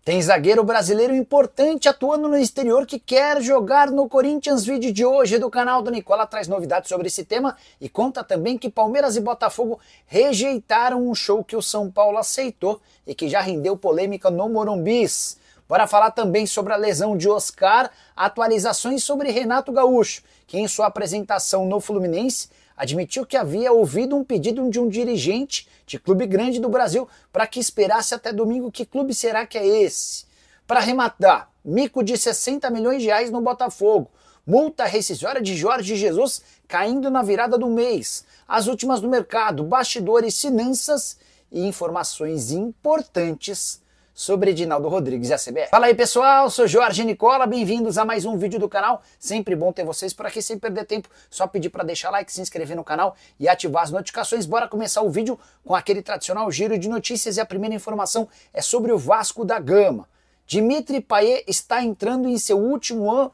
Tem zagueiro brasileiro importante atuando no exterior que quer jogar no Corinthians. Vídeo de hoje do canal do Nicola traz novidades sobre esse tema e conta também que Palmeiras e Botafogo rejeitaram um show que o São Paulo aceitou e que já rendeu polêmica no Morumbis. Bora falar também sobre a lesão de Oscar, atualizações sobre Renato Gaúcho, que em sua apresentação no Fluminense admitiu que havia ouvido um pedido de um dirigente de clube grande do Brasil para que esperasse até domingo. Que clube será que é esse? Para arrematar, mico de 60 milhões de reais no Botafogo, multa rescisória de Jorge Jesus caindo na virada do mês, as últimas do mercado, bastidores, finanças e informações importantes sobre Edinaldo Rodrigues e a CBF. Fala aí pessoal, sou Jorge Nicola, bem-vindos a mais um vídeo do canal. Sempre bom ter vocês por aqui, sem perder tempo, só pedir para deixar like, se inscrever no canal e ativar as notificações. Bora começar o vídeo com aquele tradicional giro de notícias e a primeira informação é sobre o Vasco da Gama. Dimitri Payet está entrando em seu último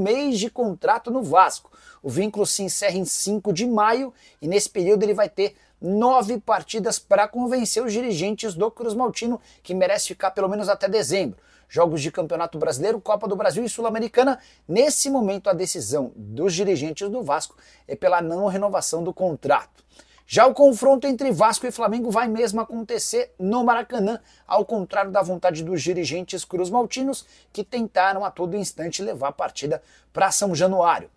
mês de contrato no Vasco. O vínculo se encerra em 5 de maio e nesse período ele vai ter 9 partidas para convencer os dirigentes do Cruz Maltino, que merece ficar pelo menos até dezembro. Jogos de Campeonato Brasileiro, Copa do Brasil e Sul-Americana. Nesse momento a decisão dos dirigentes do Vasco é pela não renovação do contrato. Já o confronto entre Vasco e Flamengo vai mesmo acontecer no Maracanã, ao contrário da vontade dos dirigentes cruzmaltinos, que tentaram a todo instante levar a partida para São Januário.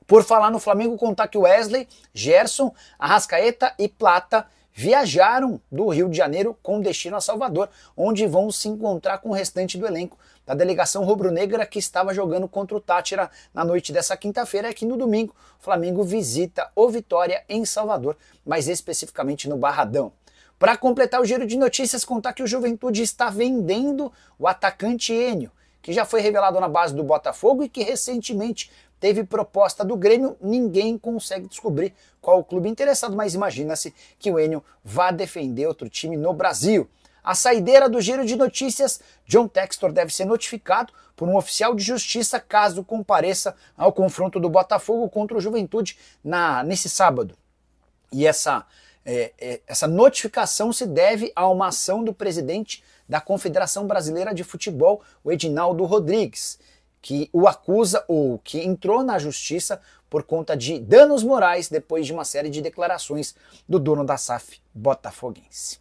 Por falar no Flamengo, contar que Wesley, Gerson, Arrascaeta e Plata viajaram do Rio de Janeiro com destino a Salvador, onde vão se encontrar com o restante do elenco da delegação rubro-negra que estava jogando contra o Táchira na noite dessa quinta-feira. Aqui no domingo, o Flamengo visita o Vitória em Salvador, mais especificamente no Barradão. Para completar o giro de notícias, contar que o Juventude está vendendo o atacante Enio, que já foi revelado na base do Botafogo e que recentemente teve proposta do Grêmio. Ninguém consegue descobrir qual o clube interessado, mas imagina-se que o Enio vá defender outro time no Brasil. A saideira do giro de notícias, John Textor deve ser notificado por um oficial de justiça caso compareça ao confronto do Botafogo contra o Juventude nesse sábado. E essa notificação se deve a uma ação do presidente da Confederação Brasileira de Futebol, o Edinaldo Rodrigues, que o acusa ou que entrou na justiça por conta de danos morais depois de uma série de declarações do dono da SAF botafoguense.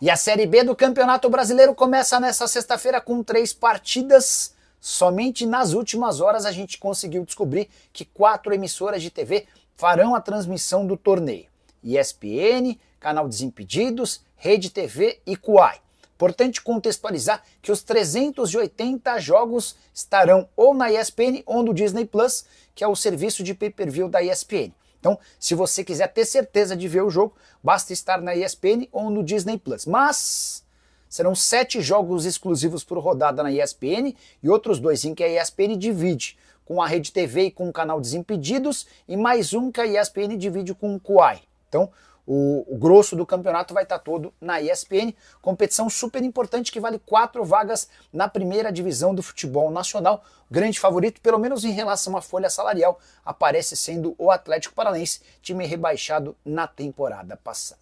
E a Série B do Campeonato Brasileiro começa nesta sexta-feira com 3 partidas. Somente nas últimas horas a gente conseguiu descobrir que 4 emissoras de TV farão a transmissão do torneio: ESPN, Canal Desimpedidos, Rede TV e Kuai. Importante contextualizar que os 380 jogos estarão ou na ESPN ou no Disney Plus, que é o serviço de pay-per-view da ESPN. Então, se você quiser ter certeza de ver o jogo, basta estar na ESPN ou no Disney Plus. Mas serão 7 jogos exclusivos por rodada na ESPN e outros 2 em que a ESPN divide com a Rede TV e com o Canal Desimpedidos, e mais um que a ESPN divide com o Kuai. Então, o grosso do campeonato vai estar todo na ESPN, competição super importante que vale 4 vagas na primeira divisão do futebol nacional. O grande favorito, pelo menos em relação à folha salarial, aparece sendo o Atlético Paranaense, time rebaixado na temporada passada.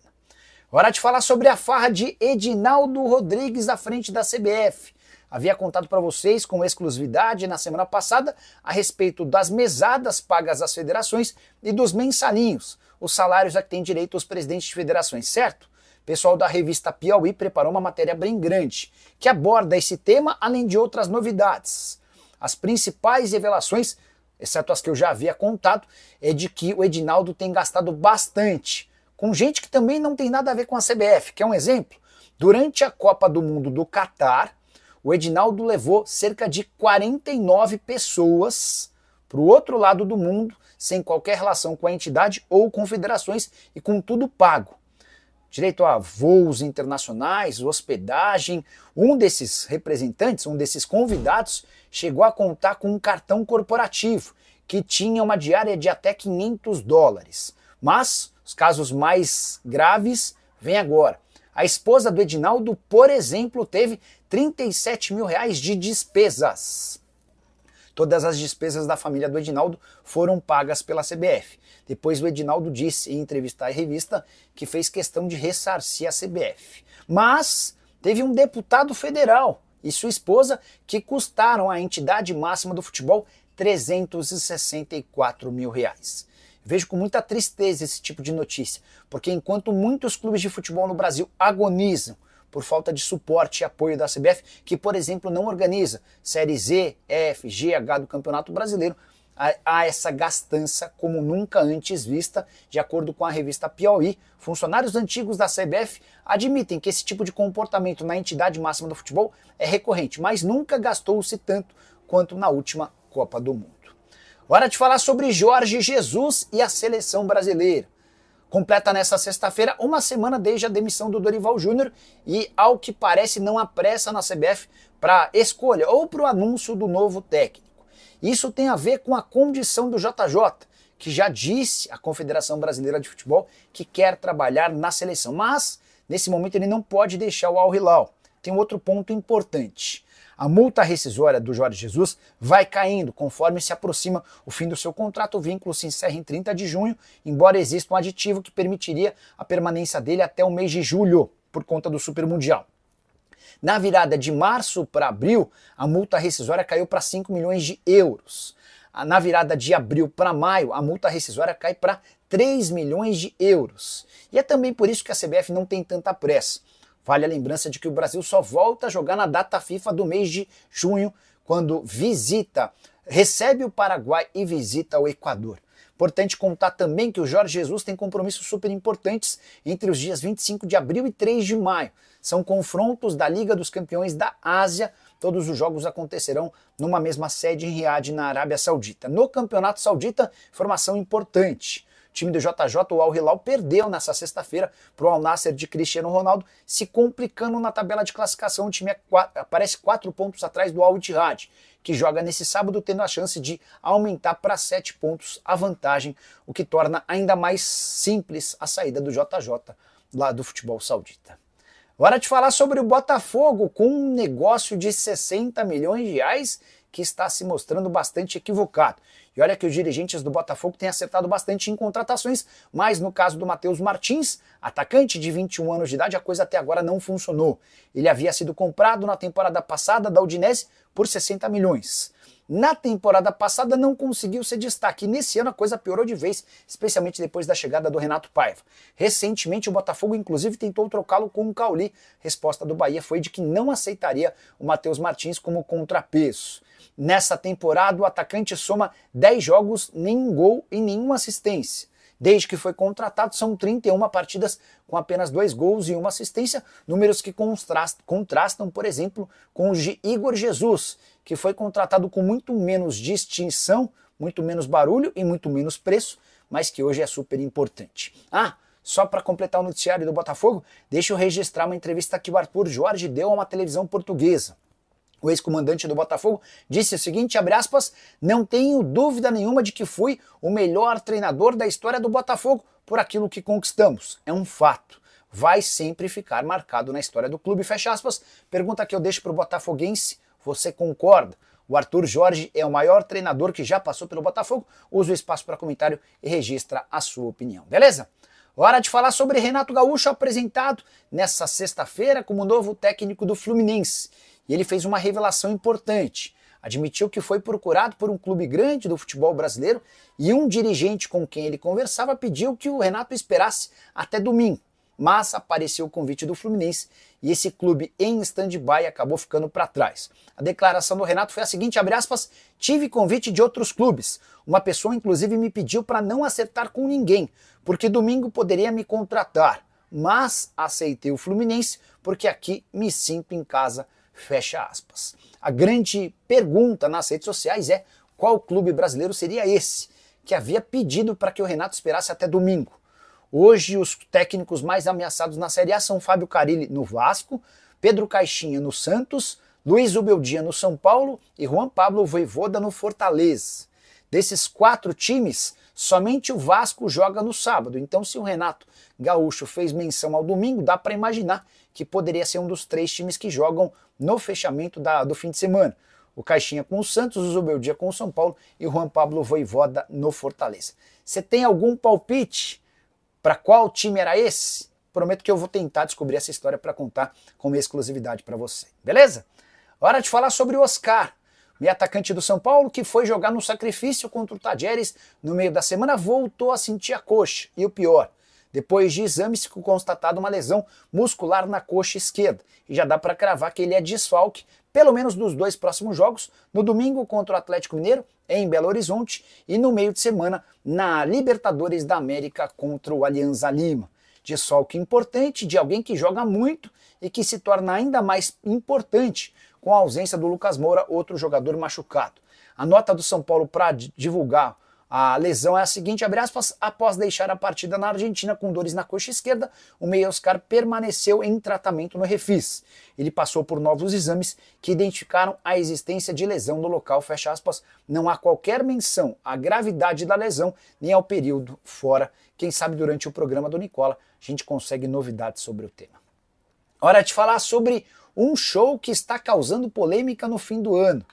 Hora de falar sobre a farra de Edinaldo Rodrigues à frente da CBF. Havia contado para vocês com exclusividade na semana passada a respeito das mesadas pagas às federações e dos mensalinhos, os salários a que têm direito os presidentes de federações, certo? O pessoal da revista Piauí preparou uma matéria bem grande que aborda esse tema, além de outras novidades. As principais revelações, exceto as que eu já havia contado, é de que o Edinaldo tem gastado bastante com gente que também não tem nada a ver com a CBF. Quer um exemplo? Durante a Copa do Mundo do Catar, o Edinaldo levou cerca de 49 pessoas para o outro lado do mundo, sem qualquer relação com a entidade ou confederações e com tudo pago. Direito a voos internacionais, hospedagem. Um desses representantes, um desses convidados, chegou a contar com um cartão corporativo que tinha uma diária de até $500. Mas os casos mais graves vêm agora. A esposa do Edinaldo, por exemplo, teve 37 mil reais de despesas. Todas as despesas da família do Edinaldo foram pagas pela CBF. Depois o Edinaldo disse em entrevista à revista que fez questão de ressarcir a CBF. Mas teve um deputado federal e sua esposa que custaram à entidade máxima do futebol R$ 364 mil. Vejo com muita tristeza esse tipo de notícia, porque enquanto muitos clubes de futebol no Brasil agonizam por falta de suporte e apoio da CBF, que, por exemplo, não organiza Série Z, F, G, H do Campeonato Brasileiro, há essa gastança como nunca antes vista. De acordo com a revista Piauí, funcionários antigos da CBF admitem que esse tipo de comportamento na entidade máxima do futebol é recorrente, mas nunca gastou-se tanto quanto na última Copa do Mundo. Hora de falar sobre Jorge Jesus e a seleção brasileira. Completa nesta sexta-feira uma semana desde a demissão do Dorival Júnior e, ao que parece, não há pressa na CBF para a escolha ou para o anúncio do novo técnico. Isso tem a ver com a condição do JJ, que já disse à Confederação Brasileira de Futebol que quer trabalhar na seleção, mas nesse momento ele não pode deixar o Al Hilal. Tem um outro ponto importante. A multa rescisória do Jorge Jesus vai caindo conforme se aproxima o fim do seu contrato. O vínculo se encerra em 30 de junho, embora exista um aditivo que permitiria a permanência dele até o mês de julho, por conta do Super Mundial. Na virada de março para abril, a multa rescisória caiu para 5 milhões de euros. Na virada de abril para maio, a multa rescisória cai para 3 milhões de euros. E é também por isso que a CBF não tem tanta pressa. Vale a lembrança de que o Brasil só volta a jogar na data FIFA do mês de junho, quando recebe o Paraguai e visita o Equador. Importante contar também que o Jorge Jesus tem compromissos super importantes entre os dias 25 de abril e 3 de maio. São confrontos da Liga dos Campeões da Ásia. Todos os jogos acontecerão numa mesma sede em Riad, na Arábia Saudita. No Campeonato Saudita, informação importante. O time do JJ, o Al Hilal, perdeu nessa sexta-feira para o Al Nassr de Cristiano Ronaldo, se complicando na tabela de classificação. O time aparece 4 pontos atrás do Al Ittihad, que joga nesse sábado, tendo a chance de aumentar para 7 pontos a vantagem, o que torna ainda mais simples a saída do JJ lá do futebol saudita. Hora de falar sobre o Botafogo, com um negócio de 60 milhões de reais que está se mostrando bastante equivocado. E olha que os dirigentes do Botafogo têm acertado bastante em contratações, mas no caso do Matheus Martins, atacante de 21 anos de idade, a coisa até agora não funcionou. Ele havia sido comprado na temporada passada da Udinese por 60 milhões. Na temporada passada não conseguiu ser destaque, e nesse ano a coisa piorou de vez, especialmente depois da chegada do Renato Paiva. Recentemente o Botafogo inclusive tentou trocá-lo com o Cauli. Resposta do Bahia foi de que não aceitaria o Matheus Martins como contrapeso. Nessa temporada o atacante soma 10 jogos, nenhum gol e nenhuma assistência. Desde que foi contratado, são 31 partidas com apenas 2 gols e 1 assistência, números que contrastam, por exemplo, com os de Igor Jesus, que foi contratado com muito menos distinção, muito menos barulho e muito menos preço, mas que hoje é super importante. Só para completar o noticiário do Botafogo, deixa eu registrar uma entrevista que o Arthur Jorge deu a uma televisão portuguesa. O ex-comandante do Botafogo disse o seguinte, abre aspas, não tenho dúvida nenhuma de que fui o melhor treinador da história do Botafogo por aquilo que conquistamos. É um fato. Vai sempre ficar marcado na história do clube, fecha aspas. Pergunta que eu deixo para o botafoguense, você concorda? O Arthur Jorge é o maior treinador que já passou pelo Botafogo. Usa o espaço para comentário e registra a sua opinião, beleza? Hora de falar sobre Renato Gaúcho, apresentado nessa sexta-feira como novo técnico do Fluminense. E ele fez uma revelação importante. Admitiu que foi procurado por um clube grande do futebol brasileiro e um dirigente com quem ele conversava pediu que o Renato esperasse até domingo. Mas apareceu o convite do Fluminense e esse clube em stand-by acabou ficando para trás. A declaração do Renato foi a seguinte, abre aspas, tive convite de outros clubes. Uma pessoa inclusive me pediu para não acertar com ninguém, porque domingo poderia me contratar. Mas aceitei o Fluminense porque aqui me sinto em casa. Fecha aspas. A grande pergunta nas redes sociais é qual clube brasileiro seria esse que havia pedido para que o Renato esperasse até domingo. Hoje os técnicos mais ameaçados na Série A são Fábio Carille no Vasco, Pedro Caixinha no Santos, Luiz Ubeldia no São Paulo e Juan Pablo Vojvoda no Fortaleza. Desses 4 times, somente o Vasco joga no sábado, então se o Renato Gaúcho fez menção ao domingo, dá para imaginar que poderia ser um dos 3 times que jogam no fechamento do fim de semana. O Caixinha com o Santos, o Zubeldia com o São Paulo e o Juan Pablo Vojvoda no Fortaleza. Você tem algum palpite para qual time era esse? prometo que eu vou tentar descobrir essa história para contar com exclusividade para você. Beleza? Hora de falar sobre o Oscar, meio atacante do São Paulo, que foi jogar no sacrifício contra o Tajeres no meio da semana, voltou a sentir a coxa. E o pior, depois de exames ficou constatada uma lesão muscular na coxa esquerda. E já dá para cravar que ele é desfalque, pelo menos dos 2 próximos jogos, no domingo contra o Atlético Mineiro, em Belo Horizonte, e no meio de semana na Libertadores da América contra o Alianza Lima. Desfalque importante de alguém que joga muito e que se torna ainda mais importante com a ausência do Lucas Moura, outro jogador machucado. A nota do São Paulo para divulgar a lesão é a seguinte, abre aspas, após deixar a partida na Argentina com dores na coxa esquerda, o meia Oscar permaneceu em tratamento no Refis. Ele passou por novos exames que identificaram a existência de lesão no local, fecha aspas, não há qualquer menção à gravidade da lesão, nem ao período fora. Quem sabe durante o programa do Nicola a gente consegue novidades sobre o tema. Hora de falar sobre um show que está causando polêmica no fim do ano.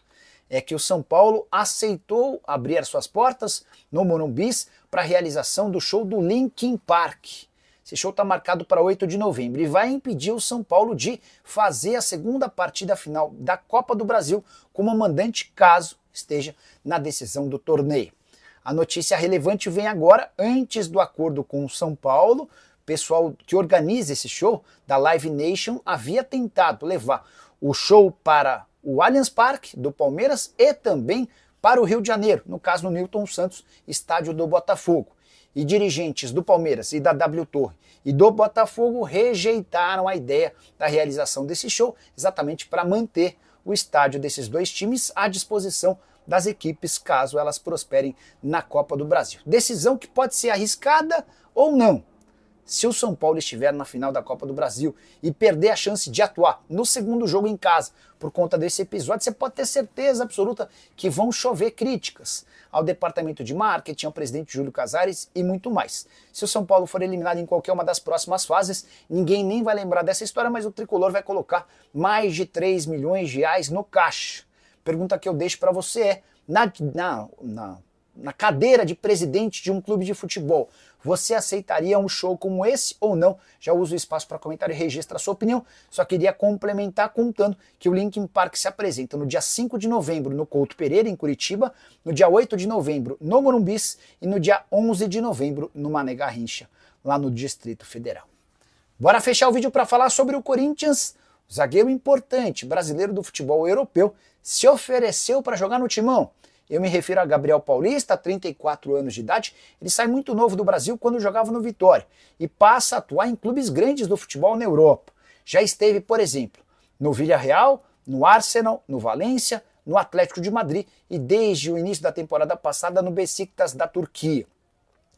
É que o São Paulo aceitou abrir as suas portas no Morumbi para a realização do show do Linkin Park. Esse show está marcado para 8 de novembro e vai impedir o São Paulo de fazer a segunda partida final da Copa do Brasil como mandante caso esteja na decisão do torneio. A notícia relevante vem agora, antes do acordo com o São Paulo. O pessoal que organiza esse show, da Live Nation, havia tentado levar o show para o Allianz Parque do Palmeiras e também para o Rio de Janeiro, no caso no Newton Santos, estádio do Botafogo. E dirigentes do Palmeiras e da W Torre e do Botafogo rejeitaram a ideia da realização desse show, exatamente para manter o estádio desses dois times à disposição das equipes caso elas prosperem na Copa do Brasil. Decisão que pode ser arriscada ou não. Se o São Paulo estiver na final da Copa do Brasil e perder a chance de atuar no segundo jogo em casa por conta desse episódio, você pode ter certeza absoluta que vão chover críticas ao departamento de marketing, ao presidente Júlio Casares e muito mais. Se o São Paulo for eliminado em qualquer uma das próximas fases, ninguém nem vai lembrar dessa história, mas o Tricolor vai colocar mais de 3 milhões de reais no caixa. Pergunta que eu deixo para você é, na cadeira de presidente de um clube de futebol, você aceitaria um show como esse ou não? Já uso o espaço para comentário e registra a sua opinião. Só queria complementar contando que o Linkin Park se apresenta no dia 5 de novembro no Couto Pereira, em Curitiba, no dia 8 de novembro no Morumbi e no dia 11 de novembro no Mané Garrincha, lá no Distrito Federal. Bora fechar o vídeo para falar sobre o Corinthians. O zagueiro importante brasileiro do futebol europeu se ofereceu para jogar no Timão. Eu me refiro a Gabriel Paulista, 34 anos de idade. Ele sai muito novo do Brasil quando jogava no Vitória e passa a atuar em clubes grandes do futebol na Europa. Já esteve, por exemplo, no Villarreal, no Arsenal, no Valência, no Atlético de Madrid e desde o início da temporada passada no Beşiktaş da Turquia.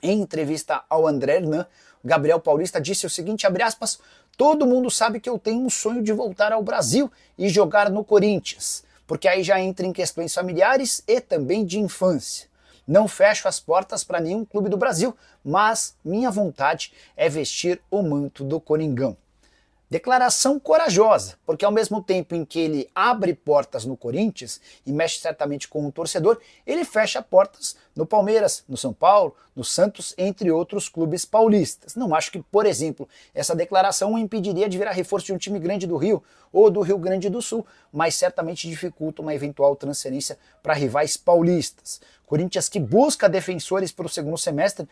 Em entrevista ao André Hernan, Gabriel Paulista disse o seguinte, abre aspas, todo mundo sabe que eu tenho um sonho de voltar ao Brasil e jogar no Corinthians, porque aí já entra em questões familiares e também de infância. Não fecho as portas para nenhum clube do Brasil, mas minha vontade é vestir o manto do Coringão. Declaração corajosa, porque ao mesmo tempo em que ele abre portas no Corinthians e mexe certamente com o torcedor, ele fecha portas no Palmeiras, no São Paulo, no Santos, entre outros clubes paulistas. Não acho que, por exemplo, essa declaração o impediria de virar reforço de um time grande do Rio ou do Rio Grande do Sul, mas certamente dificulta uma eventual transferência para rivais paulistas. Corinthians que busca defensores para o segundo semestre,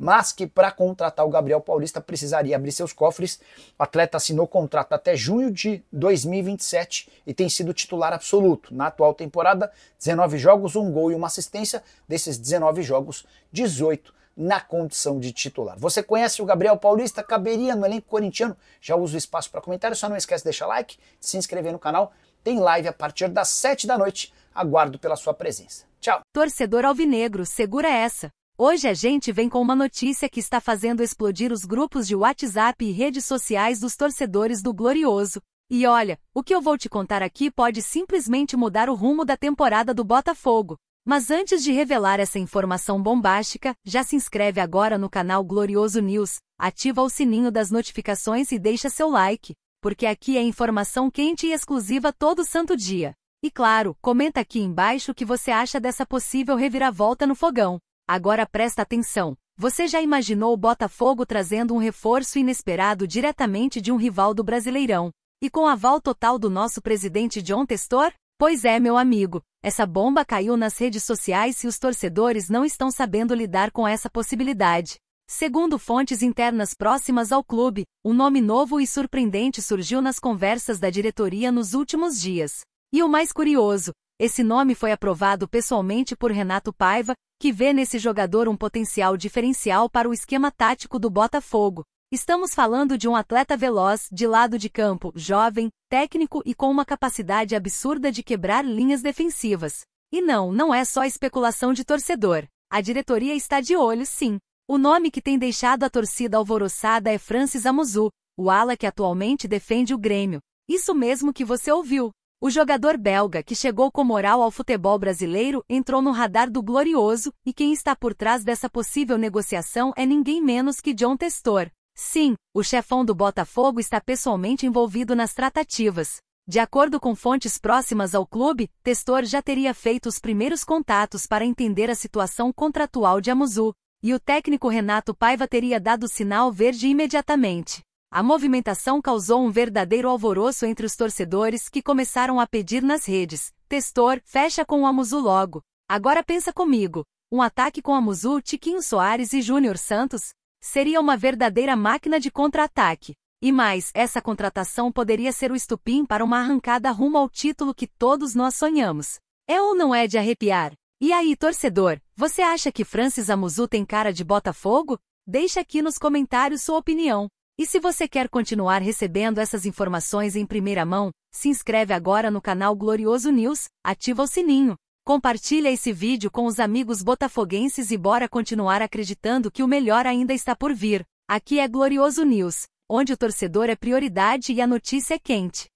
mas que para contratar o Gabriel Paulista precisaria abrir seus cofres. O atleta assinou contrato até junho de 2027 e tem sido titular absoluto. Na atual temporada, 19 jogos, 1 gol e 1 assistência. Desses 19 jogos, 18 na condição de titular. Você conhece o Gabriel Paulista? Caberia no elenco corintiano? Já usa o espaço para comentário, só não esquece de deixar like, de se inscrever no canal. Tem live a partir das 7 da noite. Aguardo pela sua presença. Tchau! Torcedor alvinegro, segura essa! Hoje a gente vem com uma notícia que está fazendo explodir os grupos de WhatsApp e redes sociais dos torcedores do Glorioso. E olha, o que eu vou te contar aqui pode simplesmente mudar o rumo da temporada do Botafogo. Mas antes de revelar essa informação bombástica, já se inscreve agora no canal Glorioso News, ativa o sininho das notificações e deixa seu like, porque aqui é informação quente e exclusiva todo santo dia. E claro, comenta aqui embaixo o que você acha dessa possível reviravolta no Fogão. Agora presta atenção, Você já imaginou o Botafogo trazendo um reforço inesperado diretamente de um rival do Brasileirão? E com aval total do nosso presidente John Textor? Pois é, meu amigo, essa bomba caiu nas redes sociais e os torcedores não estão sabendo lidar com essa possibilidade. Segundo fontes internas próximas ao clube, um nome novo e surpreendente surgiu nas conversas da diretoria nos últimos dias. E o mais curioso, esse nome foi aprovado pessoalmente por Renato Paiva, que vê nesse jogador um potencial diferencial para o esquema tático do Botafogo. Estamos falando de um atleta veloz, de lado de campo, jovem, técnico e com uma capacidade absurda de quebrar linhas defensivas. E não é só especulação de torcedor. A diretoria está de olho, sim. O nome que tem deixado a torcida alvoroçada é Francis Amuzu, o ala que atualmente defende o Grêmio. Isso mesmo que você ouviu. O jogador belga, que chegou com moral ao futebol brasileiro, entrou no radar do Glorioso, e quem está por trás dessa possível negociação é ninguém menos que John Textor. Sim, o chefão do Botafogo está pessoalmente envolvido nas tratativas. De acordo com fontes próximas ao clube, Textor já teria feito os primeiros contatos para entender a situação contratual de Amuzu, e o técnico Renato Paiva teria dado sinal verde imediatamente. A movimentação causou um verdadeiro alvoroço entre os torcedores que começaram a pedir nas redes: Textor, fecha com o Amuzu logo. Agora pensa comigo, um ataque com Amuzu, Tiquinho Soares e Júnior Santos? Seria uma verdadeira máquina de contra-ataque. E mais, essa contratação poderia ser o estupim para uma arrancada rumo ao título que todos nós sonhamos. É ou não é de arrepiar? E aí, torcedor, você acha que Francis Amuzu tem cara de Botafogo? Deixa aqui nos comentários sua opinião. E se você quer continuar recebendo essas informações em primeira mão, se inscreve agora no canal Glorioso News, ativa o sininho, compartilha esse vídeo com os amigos botafoguenses e bora continuar acreditando que o melhor ainda está por vir. Aqui é Glorioso News, onde o torcedor é prioridade e a notícia é quente.